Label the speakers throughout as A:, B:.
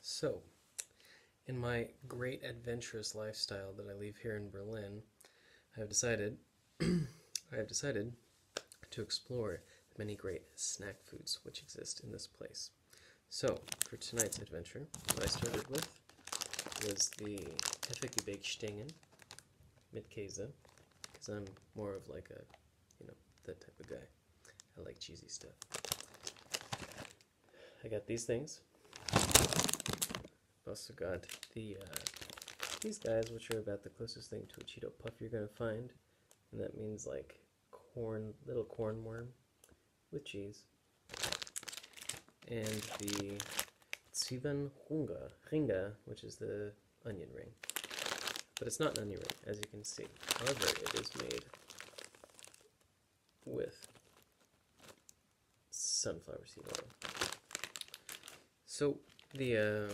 A: So, in my great adventurous lifestyle that I leave here in Berlin, I have decided to explore the many great snack foods which exist in this place. So, for tonight's adventure, what I started with was the Hefegebäck-stangen mit käse, because I'm more of like a, that type of guy. I like cheesy stuff. I got these things. I've also got these guys, which are about the closest thing to a Cheeto Puff you're going to find, and that means like little corn worm with cheese. And the Zwibeln ringe, which is the onion ring. But it's not an onion ring, as you can see. However, it is made with sunflower seed oil. So I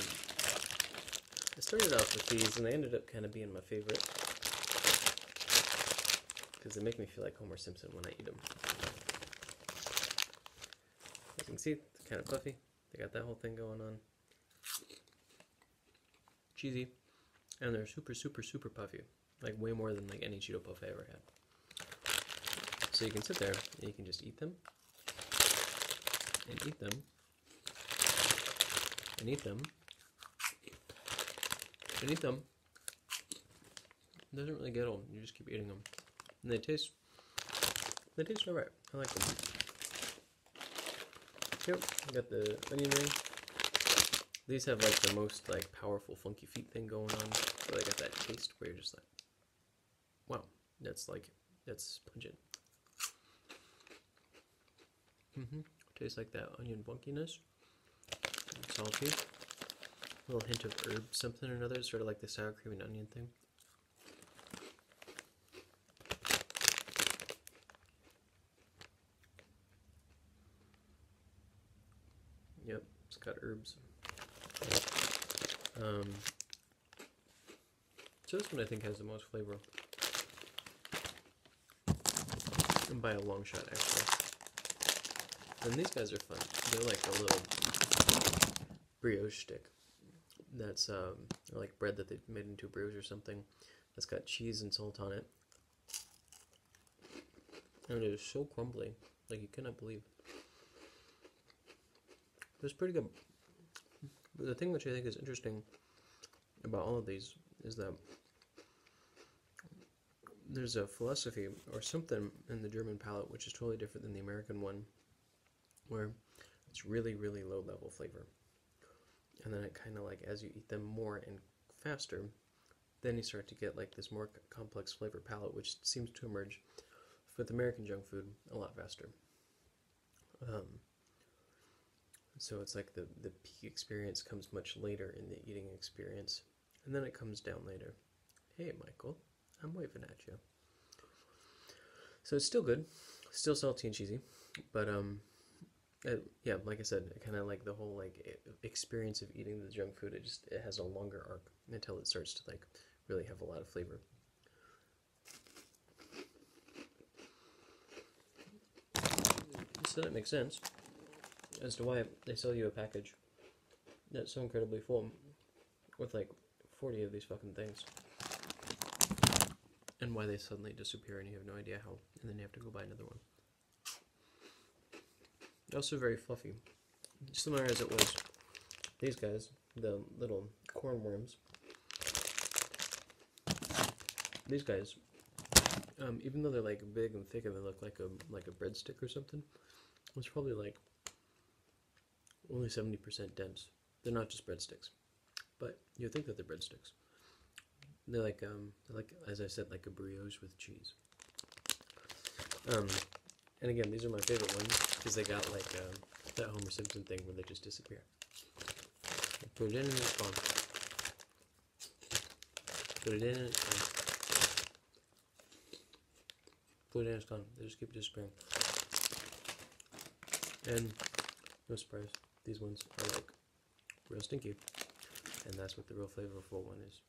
A: started off with these, and they ended up kind of being my favorite because they make me feel like Homer Simpson when I eat them. As you can see, it's kind of fluffy. They got that whole thing going on. Cheesy, and they're super, super, super puffy. Like way more than like any Cheeto Puff I ever had. So you can sit there and you can just eat them, and eat them, and eat them, and eat them. It doesn't really get old. You just keep eating them, and they taste alright. I like them. Yep, I got the onion ring. These have like the most like powerful funky feet thing going on. So they got that taste where you're just like, wow, that's pungent. Tastes like that onion funkiness. Salty. A little hint of herb something or another, sort of like the sour cream and onion thing. Yep, it's got herbs. So this one I think has the most flavor. And by a long shot, actually. And these guys are fun. They're like a little brioche stick. That's like bread that they've made into brioche or something. That's got cheese and salt on it. And it is so crumbly. Like you cannot believe. It's pretty good. But the thing which I think is interesting about all of these is that there's a philosophy or something in the German palate which is totally different than the American one, where it's really, really low level flavor. And then it kind of like, as you eat them more and faster, then you start to get like this more complex flavor palette, which seems to emerge with American junk food a lot faster. So it's like the peak experience comes much later in the eating experience, and then it comes down later. Hey, Michael, I'm waving at you. So it's still good, still salty and cheesy, but yeah, like I said, I kind of like the whole like experience of eating the junk food. It has a longer arc until it starts to like really have a lot of flavor. So that makes sense as to why they sell you a package that's so incredibly full with like 40 of these fucking things, and why they suddenly disappear and you have no idea how, and then you have to go buy another one. Also very fluffy, similar as it was these guys, the little corn worms. These guys, even though they're like big and thick and they look like a breadstick or something, it's probably like only 70% dense. They're not just breadsticks, but you think that they're breadsticks. They're like as I said, like a brioche with cheese. And again, these are my favorite ones because they got like that Homer Simpson thing where they just disappear. Put it in and it's gone. Put it in and it's gone. Put it in and it's gone. They just keep disappearing. And no surprise, these ones are like real stinky. And that's what the real flavorful one is.